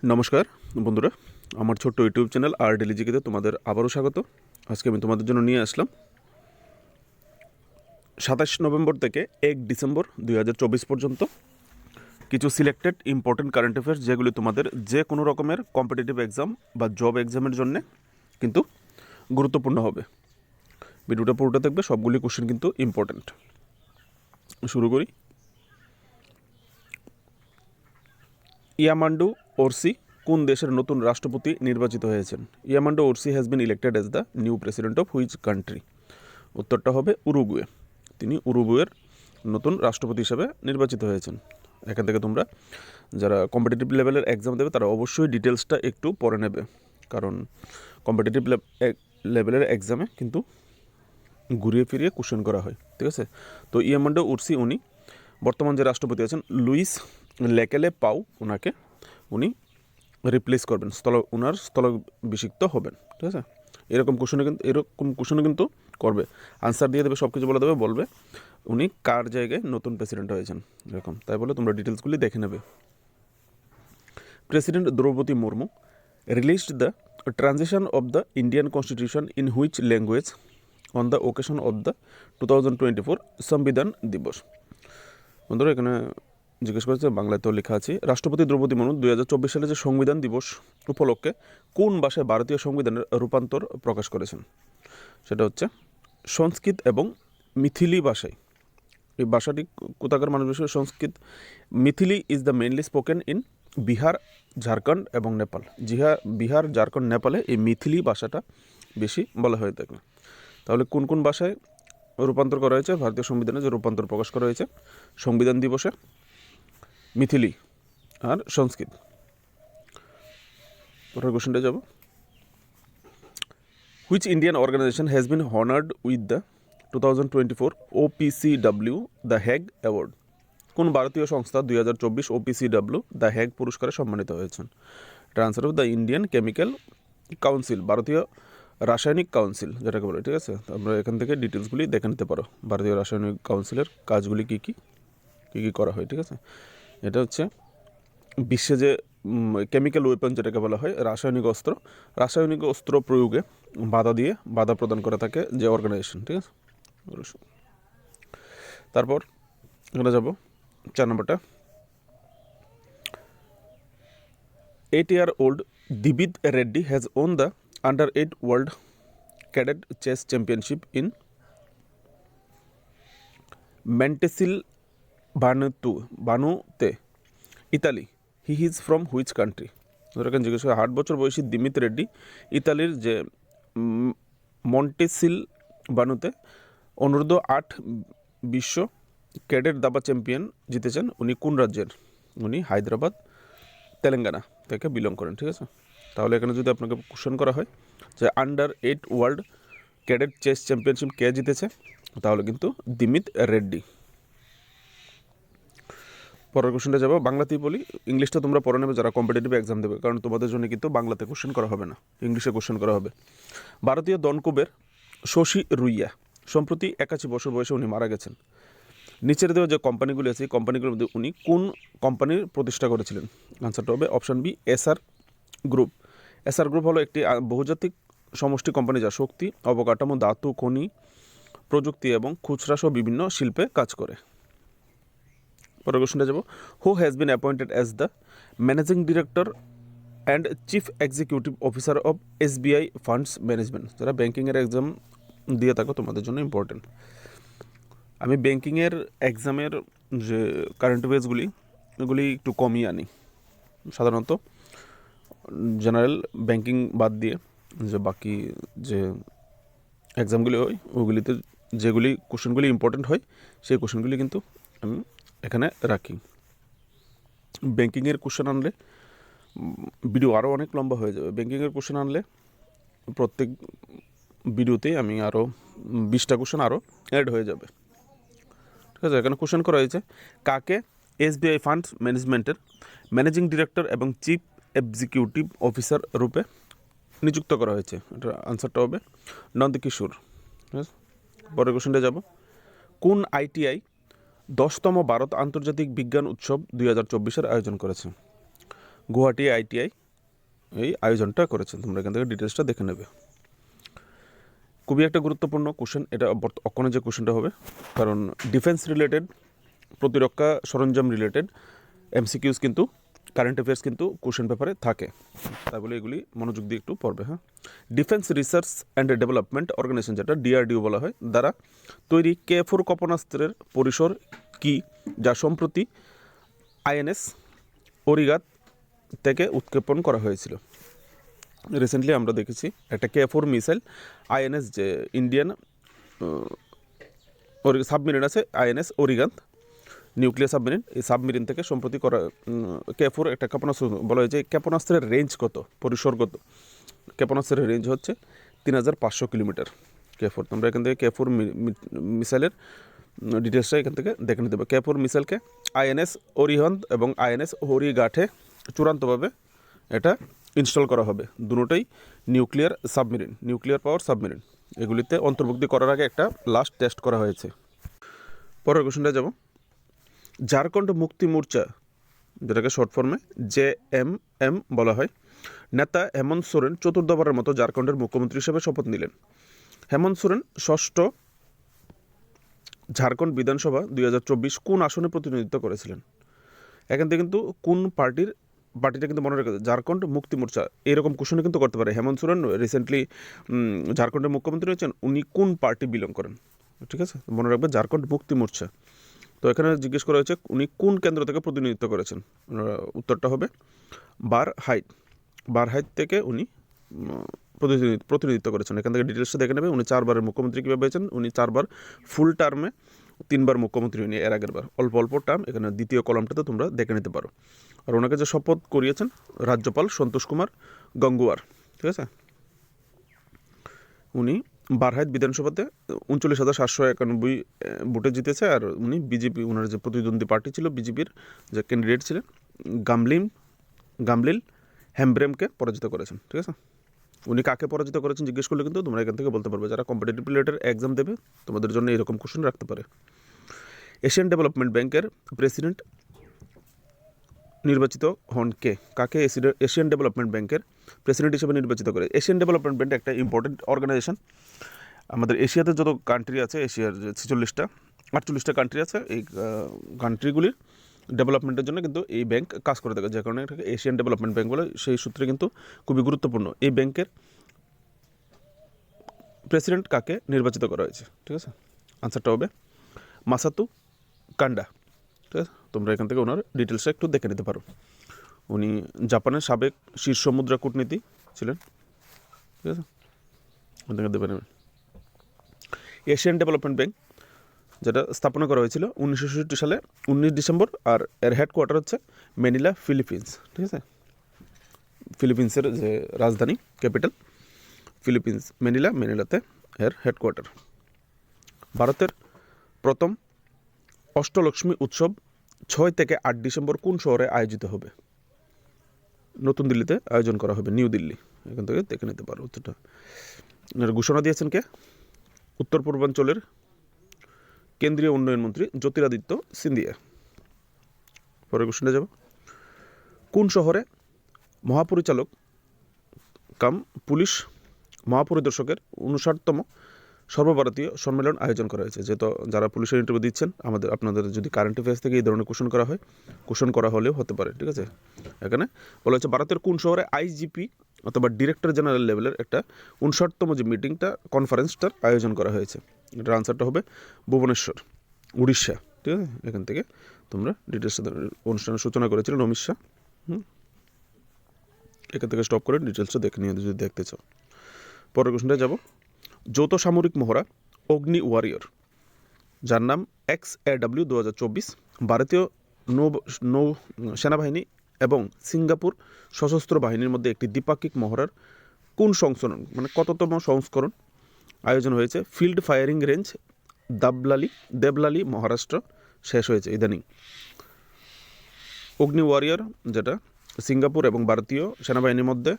নমস্কার বন্ধুরা, আমার ছোট্ট ইউটিউব চ্যানেল আর ডেলি জিকেতে তোমাদের আবারও স্বাগত। আজকে আমি তোমাদের জন্য নিয়ে আসলাম 27 নভেম্বর থেকে 1 ডিসেম্বর 2024 পর্যন্ত কিছু সিলেক্টেড ইম্পর্টেন্ট কারেন্ট অ্যাফেয়ার্স, যেগুলি তোমাদের যে কোনো রকমের কম্পিটিটিভ এক্সাম বা জব এক্সামের জন্য কিন্তু গুরুত্বপূর্ণ হবে। ভিডিওটা পুরোটা দেখবে, সবগুলি কোশ্চেন কিন্তু ইম্পর্টেন্ট। শুরু করি। ইয়ামান্ডু ওরসি কোন দেশের নতুন রাষ্ট্রপতি নির্বাচিত হয়েছেন? Yamandu Orsi has been elected as the new president of which country? উত্তরটা হবে উরুগুয়ে। তিনি উরুগুয়ের নতুন রাষ্ট্রপতি হিসেবে নির্বাচিত হয়েছেন। এখান থেকে তোমরা যারা কম্পিটিটিভ লেভেলের এক্সাম দেবে তারা অবশ্যই ডিটেলসটা একটু পড়ে নেবে, কারণ কম্পিটিটিভ লেভেলের এক্সামে কিন্তু ঘুরিয়ে ফিরিয়ে কোশ্চেন করা হয়। ঠিক আছে, তো ইয়ামান্ডু ওরসি উনি বর্তমান যে রাষ্ট্রপতি আছেন লুইস লেকেলে পাউ, ওনাকে উনি রিপ্লেস করবেন, ওনার স্থলাভিষিক্ত হবেন। ঠিক আছে, এরকম কোশ্চেনে কিন্তু করবে, আনসার দিয়ে দেবে, সব কিছু বলে দেবে, বলবে উনি কার জায়গায় নতুন প্রেসিডেন্ট হয়েছেন এরকম। তাই বলে তোমরা ডিটেলসগুলি দেখে নেবে। President Droupadi Murmu released the transition of the Indian constitution in which language on the occasion of the 2024 Samvidhan দিবস? বন্ধুরা, এখানে জিজ্ঞেস করেছে, বাংলাতেও লেখা আছে, রাষ্ট্রপতি দ্রৌপদী মুর্মু 2024 সালে যে সংবিধান দিবস উপলক্ষে কোন ভাষায় ভারতীয় সংবিধানের রূপান্তর প্রকাশ করেছেন? সেটা হচ্ছে সংস্কৃত এবং মিথিলি ভাষায়। এই ভাষাটি কোথাকার মানুষ বিষয়ে সংস্কৃত। Maithili is the mainly spoken in Bihar, Jharkhand এবং নেপাল। বিহার, ঝাড়খণ্ড, নেপালে এই মিথিলি ভাষাটা বেশি বলা হয়ে থাকে। তাহলে কোন কোন ভাষায় রূপান্তর করা হয়েছে ভারতীয় সংবিধানে, যে রূপান্তর প্রকাশ করা হয়েছে সংবিধান দিবসে? মিথিলি আর সংস্কৃত। পরের কোশ্চেনটা যাব। Which Indian organisation has been honoured with the 2024 OPCW the Hague award? কোন ভারতীয় সংস্থা 2024 OPCW দ্য হ্যাগ পুরস্কারে সম্মানিত হয়েছেন? এটা আনসার হবে দ্য ইন্ডিয়ান কেমিক্যাল কাউন্সিল, ভারতীয় রাসায়নিক কাউন্সিল যেটাকে বলে। ঠিক আছে, আমরা এখান থেকে ডিটেলসগুলি দেখে নিতে পারো, ভারতীয় রাসায়নিক কাউন্সিলের কাজগুলি কী কী করা হয়। ঠিক আছে, এটা হচ্ছে বিশ্বে যে কেমিক্যাল ওয়েপন যেটাকে বলা হয়, রাসায়নিক অস্ত্র প্রয়োগে বাধা প্রদান করে থাকে যে অর্গানাইজেশন। ঠিক আছে, তারপর এখানে যাব 4 নম্বরটা। 8-year-old দিবিদ Reddy has won the under eight world cadet chess championship in ম্যান্টেসিল বানুতে, Italy. He is from which country? ওরা জিজ্ঞেস করে, 8 বছর বয়সী দিমিত রেড্ডি ইতালির যে মন্টেসিল বানুতে অনূর্ধ্ব-8 বিশ্ব ক্যাডেট দাবা চ্যাম্পিয়ন জিতেছেন। উনি কোন রাজ্যের? উনি হায়দ্রাবাদ, তেলেঙ্গানা থেকে বিলং করেন। ঠিক আছে, তাহলে এখানে যদি আপনাকে কোশ্চেন করা হয় যে আন্ডার-8 ওয়ার্ল্ড ক্যাডেট চেস চ্যাম্পিয়নশিপ কে জিতেছে, তাহলে কিন্তু দিমিত রেড্ডি। পরের কোশ্চেনটা যাবো, বাংলাতেই বলি, ইংলিশটা তোমরা পড়ে নেবে যারা কম্পিটিটিভ এক্সাম দেবে, কারণ তোমাদের জন্য কিন্তু বাংলাতে কোশ্চেন করা হবে না, ইংলিশে কোশ্চেন করা হবে। ভারতীয় দনকুবের শশী রুইয়া সম্প্রতি 81 বছর বয়সে উনি মারা গেছেন। নিচের দেওয়া যে কোম্পানিগুলি আছে এই কোম্পানিগুলোর মধ্যে উনি কোন কোম্পানির প্রতিষ্ঠা করেছিলেন? আনসারটা হবে option B, SR group. SR group হলো একটি বহুজাতিক সমষ্টি কোম্পানি যা শক্তি, অবকাঠামো, ধাতু, খনি, প্রযুক্তি এবং খুচরা সহ বিভিন্ন শিল্পে কাজ করে। পরের কোশ্চেনটা যাব, who has been appointed as the managing director and chief executive officer of SBI funds management? যারা ব্যাঙ্কিংয়ের এক্সাম দিয়ে থাকো তোমাদের জন্য ইম্পর্টেন্ট। আমি ব্যাঙ্কিংয়ের এক্সামের যে কারেন্ট অ্যাফেয়ার্সগুলি এগুলি একটু কমই আনি, সাধারণত জেনারেল ব্যাঙ্কিং বাদ দিয়ে যে বাকি যে এক্সামগুলি হয় ওগুলিতে যেগুলি কোশ্চেনগুলি ইম্পর্টেন্ট হয় সেই কোশ্চেনগুলি কিন্তু আমি এখানে রাখি। ব্যাঙ্কিংয়ের কোশ্চেন আনলে ভিডিও আরও অনেক লম্বা হয়ে যাবে। ব্যাঙ্কিংয়ের কোশ্চেন আনলে প্রত্যেক ভিডিওতেই আমি আরও 20টা কোশ্চেন আরও অ্যাড হয়ে যাবে। ঠিক আছে, এখানে কোশ্চেন করা হয়েছে, কাকে SBI ফান্ডস ম্যানেজমেন্টের ম্যানেজিং ডিরেক্টর এবং চিফ এক্সিকিউটিভ অফিসার রূপে নিযুক্ত করা হয়েছে? এটার আনসারটা হবে নন্দকিশোর। ঠিক আছে, পরের কোশ্চেনটা যাব, কোন ITI 10তম ভারত আন্তর্জাতিক বিজ্ঞান উৎসব 2024-এর আয়োজন করেছে? গুয়াহাটি ITI এই আয়োজনটা করেছেন। তোমরা এখান থেকে ডিটেলসটা দেখে নেবে। খুবই একটা গুরুত্বপূর্ণ কোশ্চেন এটা, অক্ষণে যে কোশ্চেনটা হবে, কারণ ডিফেন্স রিলেটেড, প্রতিরক্ষা সরঞ্জাম রিলেটেড MCQs কিন্তু, কারেন্ট অ্যাফেয়ার্স কিন্তু কোশ্চেন পেপারে থাকে, তাই বলে এগুলি মনোযোগ দিয়ে একটু পড়বে। হ্যাঁ, defence research and development organisation, যেটা DRDO বলা হয়, দ্বারা তৈরি K4 ক্ষেপণাস্ত্রের পরিসর কি, যা সম্প্রতি INS ওরিগাত থেকে উৎক্ষেপণ করা হয়েছিল। রিসেন্টলি আমরা দেখেছি একটা K4 মিসাইল INS, যে ইন্ডিয়ান সাবমেরিন আছে INS ওরিগান্ত, নিউক্লিয়ার সাবমেরিন, এই সাবমেরিন থেকে সম্প্রতি করা K4 একটা ক্ষেপণাস্ত্র বলা হয়। যে ক্ষেপণাস্ত্রের রেঞ্জ কত, পরিসর কত? ক্ষেপণাস্ত্রের রেঞ্জ হচ্ছে 3500 কিলোমিটার K4। তোমরা এখান থেকে K4 মিসাইলের ডিটেলসটা এখান থেকে দেখে নিতে হবে। K4 মিসাইলকে INS ওরিহান্ত এবং INS ওরিগাঠে চূড়ান্তভাবে এটা ইনস্টল করা হবে। দুটোই nuclear submarine, nuclear power submarine, এগুলিতে অন্তর্ভুক্তি করার আগে একটা লাস্ট টেস্ট করা হয়েছে। পরের কোশ্চেনটা যাব। ঝাড়খণ্ড মুক্তি মোর্চা, যেটাকে শর্ট ফর্মে JMM বলা হয়, নেতা হেমন্ত সোরেন চতুর্থবারের মতো ঝাড়খণ্ডের মুখ্যমন্ত্রী হিসেবে শপথ নিলেন। হেমন্ত সোরেন ষষ্ঠ ঝাড়খণ্ড বিধানসভা 2024 কোন আসনে প্রতিনিধিত্ব করেছিলেন? এখান থেকে কিন্তু কোন পার্টিটা কিন্তু মনে রাখতে, ঝাড়খণ্ড মুক্তি মোর্চা, এরকম কোশ্চেন কিন্তু করতে পারে। হেমন্ত সোরেন রিসেন্টলি ঝাড়খণ্ডের মুখ্যমন্ত্রী হয়েছেন, উনি কোন পার্টি বিলং করেন? ঠিক আছে, মনে রাখবে ঝাড়খণ্ড মুক্তি মোর্চা। তো এখানে জিজ্ঞেস করা হয়েছে উনি কোন কেন্দ্র থেকে প্রতিনিধিত্ব করেছেন। উত্তরটা হবে বারহাইট থেকে উনি প্রতিনিধিত্ব করেছেন। এখান থেকে ডিটেলসটা দেখে নেবে। উনি 4বারের মুখ্যমন্ত্রী কীভাবে হয়েছেন। উনি 4বার ফুল টার্মে, 3বার মুখ্যমন্ত্রী হয়নি এর আগের বার, অল্প অল্প টার্ম। এখানে দ্বিতীয় কলামটাতে তোমরা দেখে নিতে পারো। আর ওনাকে যে শপথ করিয়েছেন রাজ্যপাল সন্তোষ কুমার গঙ্গুয়ার, ঠিক আছে। উনি বারহাইট বিধানসভাতে 39,791 ভোটে জিতেছে। আর উনি বিজেপি, ওনার যে প্রতিদ্বন্দ্বী পার্টি ছিল বিজেপির যে ক্যান্ডিডেট ছিলেন গামলিল হেমব্রেমকে পরাজিত করেছেন, ঠিক আছে। উনি কাকে পরাজিত করেছেন জিজ্ঞেস করলে কিন্তু তোমরা এখান থেকে বলতে পারবে। যারা কম্পিটিটিভ রিলেটেড এক্সাম দেবে তোমাদের জন্য এরকম কোশ্চেন রাখতে পারে। এশিয়ান ডেভেলপমেন্ট ব্যাংকের প্রেসিডেন্ট নির্বাচিত হন কে? কাকে এশিয়ান ডেভেলপমেন্ট ব্যাংকের প্রেসিডেন্ট হিসেবে নির্বাচিত করে? এশিয়ান ডেভেলপমেন্ট ব্যাংক একটা ইম্পর্টেন্ট অর্গানাইজেশন। আমাদের এশিয়াতে যত কান্ট্রি আছে, এশিয়ার যে 48টা কান্ট্রি আছে, এই কান্ট্রিগুলির ডেভেলপমেন্টের জন্য কিন্তু এই ব্যাংক কাজ করে থাকে, যে কারণে এটাকে এশিয়ান ডেভেলপমেন্ট ব্যাংক বলে। সেই সূত্রে কিন্তু খুবই গুরুত্বপূর্ণ। এই ব্যাংকের প্রেসিডেন্ট কাকে নির্বাচিত করা হয়েছে? ঠিক আছে, আনসারটা হবে মাসাতু কান্ডা, ঠিক আছে। তোমরা এখান থেকে ওনার ডিটেলসটা একটু দেখে নিতে পারো। উনি জাপানের সাবেক শীর্ষ মুদ্রা কূটনীতি ছিলেন, ঠিক আছে। দেবে নেবেন। এশিয়ান ডেভেলপমেন্ট ব্যাংক যেটা স্থাপনা করা হয়েছিল 1966 সালে 19 ডিসেম্বর, আর এর হেডকোয়ার্টার হচ্ছে ম্যানিলা, ফিলিপিন্স, ঠিক আছে। ফিলিপিন্সের যে রাজধানী, ক্যাপিটাল ফিলিপিন্স ম্যানিলাতে এর হেডকোয়ার্টার। ভারতের প্রথম অষ্টলক্ষ্মী উৎসব 6 থেকে 8 ডিসেম্বর কোন শহরে আয়োজিত হবে? নতুন দিল্লিতে আয়োজন করা হবে, নিউ দিল্লি। এখান থেকে দেখে নিতে পারো উত্তরটা। ঘোষণা দিয়েছেন কে? উত্তর পূর্বাঞ্চলের কেন্দ্রীয় উন্নয়ন মন্ত্রী জ্যোতিরাদিত্য সিন্ধিয়া। পরের কোশ্চেনে যাব। কোন শহরে মহাপরিচালক কাম পুলিশ মহাপরিদর্শকের 59তম সর্বভারতীয় সম্মেলন আয়োজন করা হয়েছে? যেহেতু যারা পুলিশের ইন্টারভিউ দিচ্ছেন, আপনাদের যদি কারেন্ট অ্যাফেয়ার্স থেকে এই ধরনের কোশ্চেন করা হলেও হতে পারে, ঠিক আছে। এখানে বলা হচ্ছে ভারতের কোন শহরে IGP অথবা ডিরেক্টর জেনারেল লেভেলের একটা 59তম যে মিটিংটা, কনফারেন্সটার আয়োজন করা হয়েছে? এটার আনসারটা হবে ভুবনেশ্বর, উড়িষ্যা, ঠিক আছে। এখান থেকে তোমরা ডিটেলস অনুষ্ঠানের সূচনা করেছিলেন অমিত শাহ। এখান থেকে স্টপ করে ডিটেলসটা দেখে নিয়ে যদি দেখতে চাও। পরের কোশ্চেনটা যাব। যৌথ সামরিক মহড়া অগ্নি ওয়ারিয়র, যার নাম XAW 2024 ভারতীয় নৌ সেনাবাহিনী এবং সিঙ্গাপুর সশস্ত্র বাহিনীর মধ্যে একটি দ্বিপাক্ষিক মহড়ার কোন সংস্করণ, মানে কততম সংস্করণ আয়োজন হয়েছে? Field firing range Deolali Maharashtra শেষ হয়েছে ইদানিং। অগ্নি ওয়ারিয়র যেটা সিঙ্গাপুর এবং ভারতীয় সেনাবাহিনীর মধ্যে,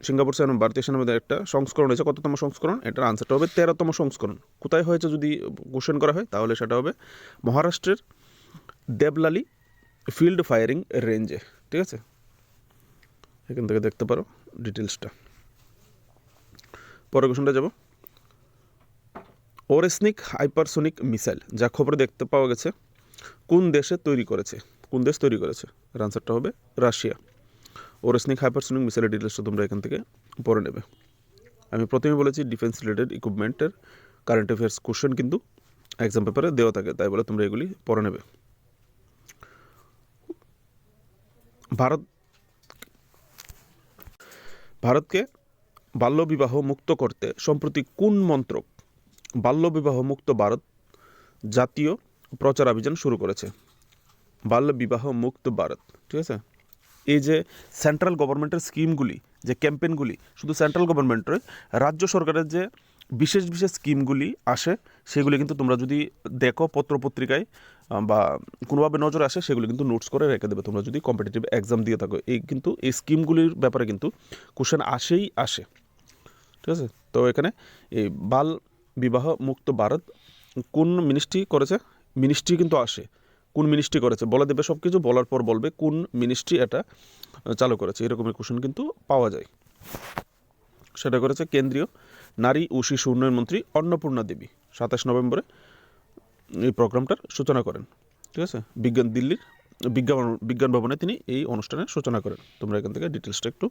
সিঙ্গাপুর এবং ভারতীয় সেনাবাহিনীর একটা সংস্করণ হয়েছে। কততম সংস্করণ? এটার আনসারটা হবে 13তম সংস্করণ। কোথায় হয়েছে যদি কোশ্চেন করা হয় তাহলে সেটা হবে মহারাষ্ট্রের দেবলালি ফিল্ড ফায়ারিং রেঞ্জে, ঠিক আছে। এখান থেকে দেখতে পারো ডিটেলসটা। পরের কোশ্চেনটা যাব, ওরেসনিক হাইপারসোনিক মিসাইল যা খবরে দেখতে পাওয়া গেছে কোন দেশে তৈরি করেছে, কোন দেশ তৈরি করেছে? এর আনসারটা হবে রাশিয়া। ওরেসনিক হাইপারসোনিক মিসাইলের ডিটেলসটা তোমরা এখান থেকে পড়ে নেবে। আমি প্রথমে বলেছি ডিফেন্স রিলেটেড ইকুইপমেন্টের কারেন্ট অ্যাফেয়ার্স কোশ্চেন কিন্তু এক্সাম পেপারে দেওয়া থাকে, তাই বলে তোমরা এগুলি পড়ে নেবে। ভারতকে বাল্যবিবাহ মুক্ত করতে সম্প্রতি কোন মন্ত্রক বাল্যবিবাহ মুক্ত ভারত জাতীয় প্রচার অভিযান শুরু করেছে? বাল্যবিবাহ মুক্ত ভারত, ঠিক আছে? এই যে সেন্ট্রাল গভর্নমেন্টের স্কিমগুলি, যে ক্যাম্পেইনগুলি, শুধু সেন্ট্রাল গভর্নমেন্টের, রাজ্য সরকারের যে বিশেষ বিশেষ স্কিমগুলি আসে সেগুলি কিন্তু তোমরা যদি দেখো পত্রপত্রিকায় বা কোনোভাবে নজরে আসে সেগুলি কিন্তু নোটস করে রেখে দেবে তোমরা যদি কম্পিটিটিভ এক্সাম দিয়ে থাকো। এই স্কিমগুলির ব্যাপারে কিন্তু কোশ্চেন আসে, ঠিক আছে? তো এখানে এই বাল বিবাহ মুক্ত ভারত কোন মিনিস্ট্রি করেছে, মিনিস্ট্রি কিন্তু আসে, কোন মিনিস্ট্রি করেছে বলে দেবে, সব কিছু বলার পর বলবে কোন মিনিস্ট্রি এটা চালু করেছে। এরকমের কোশ্চেন কিন্তু পাওয়া যায়। সেটা করেছে কেন্দ্রীয় নারী ও শিশু উন্নয়ন মন্ত্রী অন্নপূর্ণা দেবী 27 নভেম্বরে এই প্রোগ্রামটার সূচনা করেন, ঠিক আছে? দিল্লির বিজ্ঞান ভবনে তিনি এই অনুষ্ঠানের সূচনা করেন। তোমরা এখান থেকে ডিটেলসটা একটু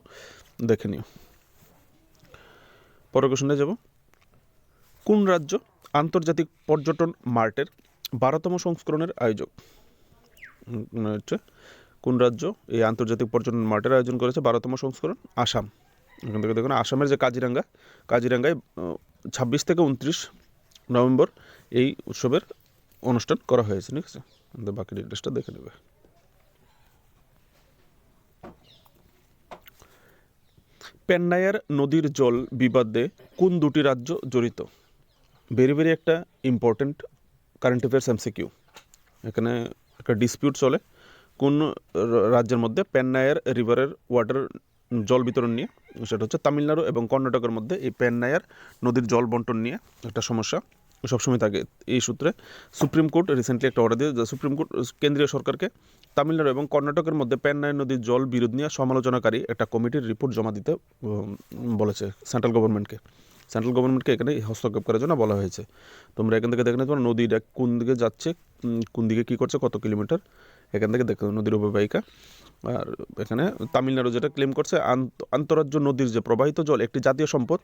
দেখে নিও। পরের কোশ্চেনে যাব, কোন রাজ্য আন্তর্জাতিক পর্যটন মার্টের 12তম সংস্করণের আয়োজক? হচ্ছে কোন রাজ্য এই আন্তর্জাতিক পর্যটন মার্টের আয়োজন করেছে 12তম সংস্করণ? আসাম। এখান থেকে দেখুন আসামের যে কাজিরাঙ্গায় 26 থেকে 29 নভেম্বর এই উৎসবের অনুষ্ঠান করা হয়েছে, ঠিক আছে? বাকি ডিটেলসটা দেখে নেবে। পেন্নায়ার নদীর জল বিবাদে কোন দুটি রাজ্য জড়িত? ভেরি একটা ইম্পর্টেন্ট কারেন্ট অ্যাফেয়ার্স এমসিকিউ। এখানে একটা ডিসপিউট চলে কোন রাজ্যের মধ্যে পেন্নায়ার রিভারের ওয়াটার জল বিতরণ নিয়ে। সেটা হচ্ছে তামিলনাড়ু এবং কর্ণাটকের মধ্যে এই পেন্নায়ার নদীর জল বন্টন নিয়ে একটা সমস্যা সবসময় থাকে। এই সূত্রে সুপ্রিম কোর্ট রিসেন্টলি একটা অর্ডার দিয়ে সুপ্রিম কোর্ট কেন্দ্রীয় সরকারকে তামিলনাড়ু এবং কর্ণাটকের মধ্যে পেন্নায়ার নদীর জল বিরোধ নিয়ে সমালোচনাকারী একটা কমিটির রিপোর্ট জমা দিতে বলেছে সেন্ট্রাল গভর্নমেন্টকে এখানে হস্তক্ষেপ করার জন্য বলা হয়েছে। তোমরা এখান থেকে দেখে নিতে পারো নদীটা কোন দিকে যাচ্ছে, কোন দিকে কী করছে, কত কিলোমিটার, এখান থেকে দেখো নদীর অববাহিকা। আর এখানে তামিলনাড়ু যেটা ক্লেম করছে আন্তঃরাজ্য নদীর যে প্রবাহিত জল একটি জাতীয় সম্পদ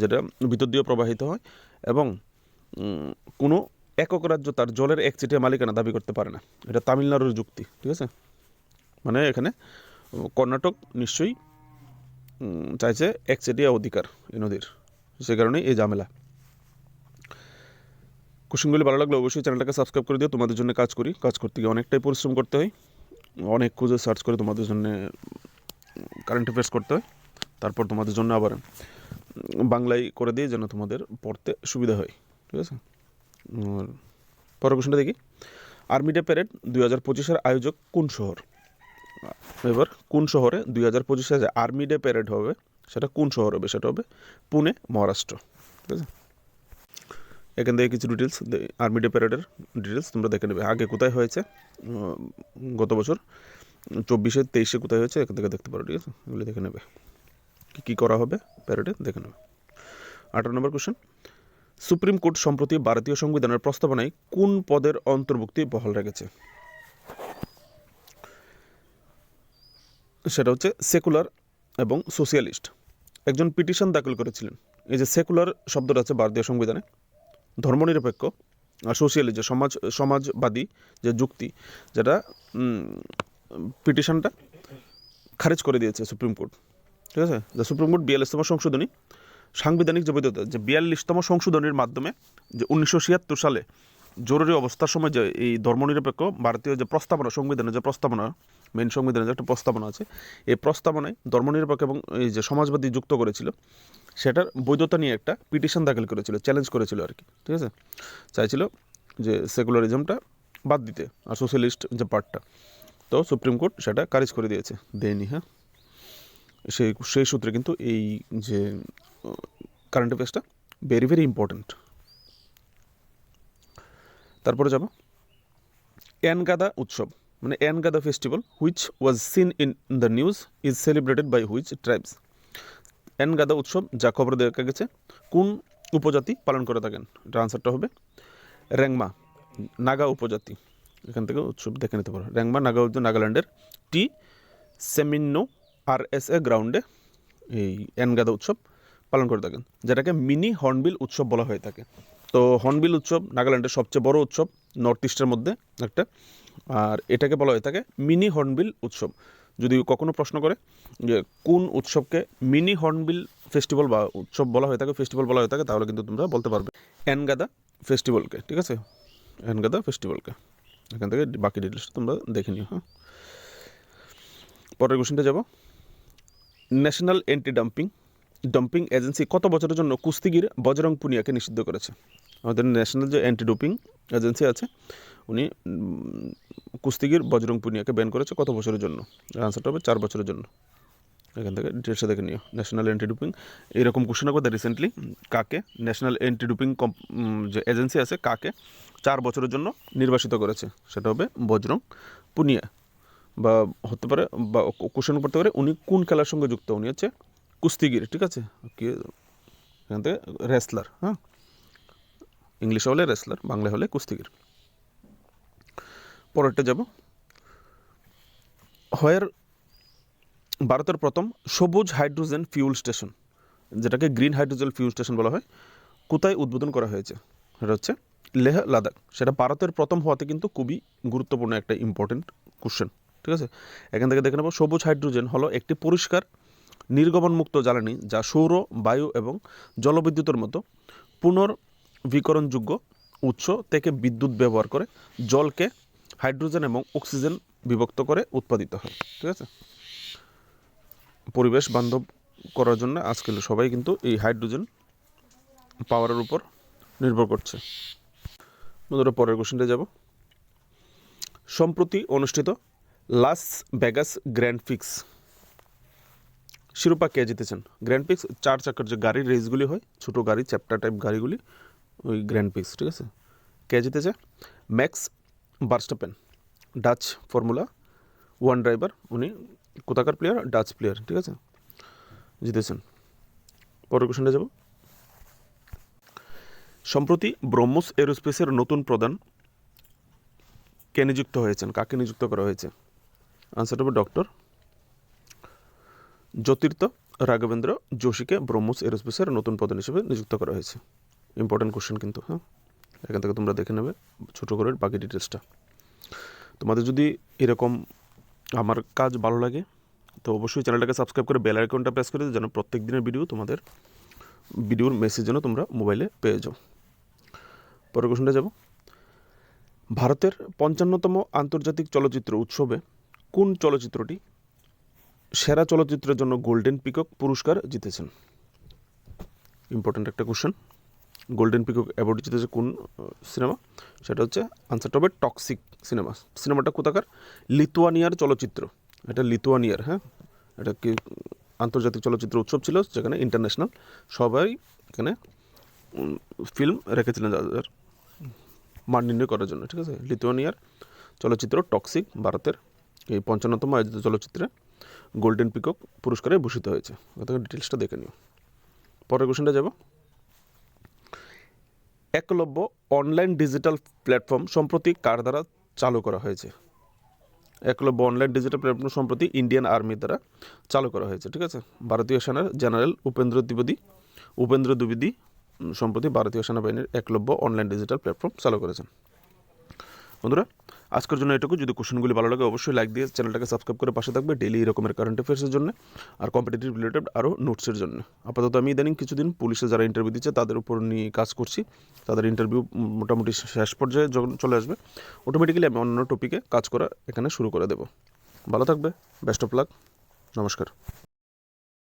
যেটা ভিতর দিয়ে প্রবাহিত হয় এবং কোনো একক রাজ্য তার জলের একচেটিয়া মালিকানা দাবি করতে পারে না। এটা তামিলনাড়ুর যুক্তি, ঠিক আছে? মানে এখানে কর্ণাটক নিশ্চয়ই চাইছে একচেটিয়া অধিকার এই নদীর, সে কারণে এই ঝামেলা। কোশ্চেনগুলি ভালো লাগলে অবশ্যই চ্যানেলটাকে সাবস্ক্রাইব করে দিও। তোমাদের জন্য কাজ করতে গিয়ে অনেকটাই পরিশ্রম করতে হয়, অনেক খুঁজে সার্চ করে তোমাদের জন্য কারেন্ট অ্যাফেয়ার্স করতে হয়, তারপর তোমাদের জন্য আবার বাংলায় করে দিয়ে যেন তোমাদের পড়তে সুবিধা হয়, ঠিক আছে? পরের কোশ্চেনটা দেখি, আর্মি ডে প্যারেড 2025-এর আয়োজক কোন শহর? এবার কোন শহরে 2025-এ যে আর্মি ডে প্যারেড হবে সেটা কোন শহর হবে? সেটা হবে পুনে, মহারাষ্ট্র, ঠিক আছে? এখান থেকে কিছু ডিটেলস আর্মি ডে প্যারেডের ডিটেলস তোমরা দেখে নেবে। আগে কোথায় হয়েছে, গত বছর 24-এ 23-এ কোথায় হয়েছে এখান থেকে দেখতে পারো, ঠিক আছে? এগুলো দেখে নেবে, কী করা হবে প্যারেডে দেখে নেবে। 18 নম্বর কোশ্চেন, সুপ্রিম কোর্ট সম্প্রতি ভারতীয় সংবিধানের প্রস্তাবনায় কোন পদের অন্তর্ভুক্তি বহাল রেখেছে? সেটা হচ্ছে সেকুলার এবং সোশিয়ালিস্ট। একজন পিটিশন দাখিল করেছিলেন। এই যে সেকুলার শব্দটা আছে ভারতীয় সংবিধানে, ধর্মনিরপেক্ষ আর সোশিয়ালিস্ট সমাজবাদী যে যুক্তি, যেটা পিটিশনটা খারিজ করে দিয়েছে সুপ্রিম কোর্ট, ঠিক আছে? যে সুপ্রিম কোর্ট 42তম সংশোধনী সাংবিধানিক যে বৈধতা, যে 42তম সংশোধনীর মাধ্যমে যে 1976 সালে জরুরি অবস্থার সময় যে এই ধর্মনিরপেক্ষ ভারতীয় যে প্রস্তাবনা, সংবিধানের যে প্রস্তাবনা, মেন সংবিধানের যে একটা প্রস্তাবনা আছে, এই প্রস্তাবনায় ধর্মনিরপেক্ষ এবং এই যে সমাজবাদী যুক্ত করেছিল, সেটার বৈধতা নিয়ে একটা পিটিশন দাখিল করেছিল, চ্যালেঞ্জ করেছিল আর কি, ঠিক আছে? চাইছিল যে সেকুলারিজমটা বাদ দিতে আর সোশ্যালিস্ট যে পার্টটা, তো সুপ্রিম কোর্ট সেটা খারিজ করে দিয়েছে, দেয়নি। হ্যাঁ, সেই সূত্রে কিন্তু এই যে কারেন্ট অ্যাফেয়ার্সটা ভেরি ইম্পর্ট্যান্ট। তারপরে যাব এনগাদা উৎসব মানে Ngada festival which was seen in the news is celebrated by which tribes. Ngada উৎসব যা খবরে দেখা গেছে কোন উপজাতি পালন করে থাকেন? এটা আনসারটা হবে রেংমা, নাগা উপজাতি। এখান থেকে উৎসব দেখে নিতে পারো। রেংমা নাগা উৎসব নাগাল্যান্ডের টি সেমিনো RSA গ্রাউন্ডে এই এনগাদা উৎসব পালন করে থাকেন, যেটাকে মিনি হর্নবিল উৎসব বলা হয়ে থাকে। তো হর্নবিল উৎসব নাগাল্যান্ডের সবচেয়ে বড় উৎসব, নর্থ ইস্টের মধ্যে একটা, আর এটাকে বলা হয়ে থাকে মিনি হর্নবিল উৎসব। যদি কখনো প্রশ্ন করে যে কোন উৎসবকে মিনি হর্নবিল ফেস্টিভ্যাল বা উৎসব বলা হয়ে থাকে, ফেস্টিভ্যাল বলা হয়ে থাকে, তাহলে কিন্তু তোমরা বলতে পারবে এনগাদা ফেস্টিভ্যালকে। ঠিক আছে, এনগাদা ফেস্টিভ্যালকে। এখান থেকে বাকি ডিটেলসটা তোমরা দেখে নিও। হ্যাঁ, পরের কোশ্চেনটা যাব। ন্যাশনাল অ্যান্টি ডাম্পিং এজেন্সি কত বছরের জন্য কুস্তিগির বজরং পুনিয়াকে নিষিদ্ধ করেছে? আমাদের ন্যাশনাল যে অ্যান্টি ডোপিং এজেন্সি আছে, উনি কুস্তিগির বজরং পুনিয়াকে ব্যান করেছে কত বছরের জন্য? আনসারটা হবে 4 বছরের জন্য। এখান থেকে ডিটেলসে দেখে নিও। ন্যাশনাল অ্যান্টি ডোপিং এরকম কোশ্চেন করতে রিসেন্টলি কাকে ন্যাশনাল অ্যান্টি ডোপিং যে এজেন্সি আছে কাকে 4 বছরের জন্য নির্বাসিত করেছে? সেটা হবে বজরং পুনিয়া। বা হতে পারে বা কোশ্চেন করতে পারে উনি কোন খেলার সঙ্গে যুক্ত? উনি হচ্ছে কুস্তিগির। ঠিক আছে, কি এখান থেকে রেসলার। হ্যাঁ, ইংলিশে হলে রেসলার, বাংলা হলে কুস্তিগির। পরেরটা যাব। হোয়ার ভারতের প্রথম সবুজ হাইড্রোজেন ফিউল স্টেশন, যেটাকে গ্রিন হাইড্রোজেন ফিউল স্টেশন বলা হয়, কোথায় উদ্বোধন করা হয়েছে? সেটা হচ্ছে লেহ লাদাখ। সেটা ভারতের প্রথম হওয়াতে কিন্তু খুবই গুরুত্বপূর্ণ একটা ইম্পর্টেন্ট কোশ্চেন। ঠিক আছে, এখান থেকে দেখে নেব। সবুজ হাইড্রোজেন হলো একটি পরিষ্কার নির্গমনমুক্ত জ্বালানি যা সৌর, বায়ু এবং জলবিদ্যুতের মতো পুনর্বিকরণযোগ্য উৎস থেকে বিদ্যুৎ ব্যবহার করে জলকে হাইড্রোজেন এবং অক্সিজেন বিভক্ত করে উৎপাদিত হয়। ঠিক আছে, পরিবেশ বান্ধব করার জন্য আজকাল সবাই কিন্তু এই হাইড্রোজেন পাওয়ারের উপর নির্ভর করছে। বন্ধুরা, পরের কোশ্চেনটা যাব। সম্প্রতি অনুষ্ঠিত লাস ভেগাস গ্র্যান্ড প্রিক্স শিরোপা কে জিতেছেন? গ্র্যান্ড প্রিক্স 4 চাকার যে গাড়ির রেসগুলি হয়, ছোটো গাড়ি, চ্যাপ্টার টাইপ গাড়িগুলি, ওই গ্র্যান্ড প্রিক্স। ঠিক আছে, কে জিতেছে? Max Verstappen, Dutch formula 1 driver. উনি কোথাকার প্লেয়ার? Dutch player. ঠিক আছে, জিতেছেন। পরের কোশ্চেনটা যাব। সম্প্রতি ব্রহ্মোস এরোস্পেসের নতুন প্রধান কে নিযুক্ত হয়েছেন? কাকে নিযুক্ত করা হয়েছে? আনসারটা হবে ডক্টর জ্যোতির্থ রাঘবেন্দ্র যোশীকে ব্রহ্মোস এরোস্পেসের নতুন প্রধান হিসেবে নিযুক্ত করা হয়েছে। ইম্পর্টেন্ট কোশ্চেন কিন্তু। হ্যাঁ, এখান থেকে তোমরা দেখে নেবে ছোটো করে বাকি ডিটেলসটা। তোমাদের যদি এরকম আমার কাজ ভালো লাগে তো অবশ্যই চ্যানেলটাকে সাবস্ক্রাইব করে বেল আইকনটা প্রেস করে দিও, যেন প্রত্যেক দিনের ভিডিও তোমাদের ভিডিওর মেসেজ যেন তোমরা মোবাইলে পেয়ে যাও। পরের কোশ্চেনটা যাব। ভারতের 55তম আন্তর্জাতিক চলচ্চিত্র উৎসবে কোন চলচ্চিত্রটি সেরা চলচ্চিত্রের জন্য গোল্ডেন পিকক পুরস্কার জিতেছেন? ইম্পর্টেন্ট একটা কোশ্চেন। গোল্ডেন পিকক অ্যাওয়ার্ড জিতেছে কোন সিনেমা? সেটা হচ্ছে আনসারটা হবে টক্সিক সিনেমা। সিনেমাটা কোথাকার? লিথুয়ানিয়ার চলচ্চিত্র। এটা লিথুয়ানিয়ার। হ্যাঁ, এটা কি আন্তর্জাতিক চলচ্চিত্র উৎসব ছিল, যেখানে ইন্টারন্যাশনাল সবাই এখানে ফিল্ম রেখেছিলেন যাদের মান নির্ণয় করার জন্য। ঠিক আছে, লিথুয়ানিয়ার চলচ্চিত্র টক্সিক ভারতের এই 55তম আয়োজিত চলচ্চিত্রে গোল্ডেন পিকক পুরস্কারে ভূষিত হয়েছে। ওটাকে ডিটেলসটা দেখে নিও। পরের কোশ্চেনটা যাব। একলব্য অনলাইন ডিজিটাল প্ল্যাটফর্ম সম্প্রতি কার দ্বারা চালু করা হয়েছে? একলব্য অনলাইন ডিজিটাল প্ল্যাটফর্ম সম্প্রতি ইন্ডিয়ান আর্মির দ্বারা চালু করা হয়েছে। ঠিক আছে, ভারতীয় সেনার জেনারেল উপেন্দ্র দ্বিবেদী সম্প্রতি ভারতীয় সেনাবাহিনীর একলব্য অনলাইন ডিজিটাল প্ল্যাটফর্ম চালু করেছেন। বন্ধুরা, আজকের জন্য এটুকু। যদি কোশ্চেনগুলি ভালো লাগে অবশ্যই লাইক দিয়ে চ্যানেলটাকে সাবস্ক্রাইব করে পাশে থাকবে ডেইলি এরকমের কারেন্ট অ্যাফেয়ার্সের জন্য আর কম্পিটিটিভ রিলেটেড আরও নোটসের জন্য। আপাতত আমি ইদানিং কিছুদিন পুলিশে যারা ইন্টারভিউ দিচ্ছে তাদের উপর নিয়ে কাজ করছি। তাদের ইন্টারভিউ মোটামুটি শেষ পর্যায়ে যখন চলে আসবে, অটোমেটিক্যালি আমি অন্য টপিকে কাজ করা এখানে শুরু করে দেব। ভালো থাকবে, বেস্ট অফ লাক, নমস্কার।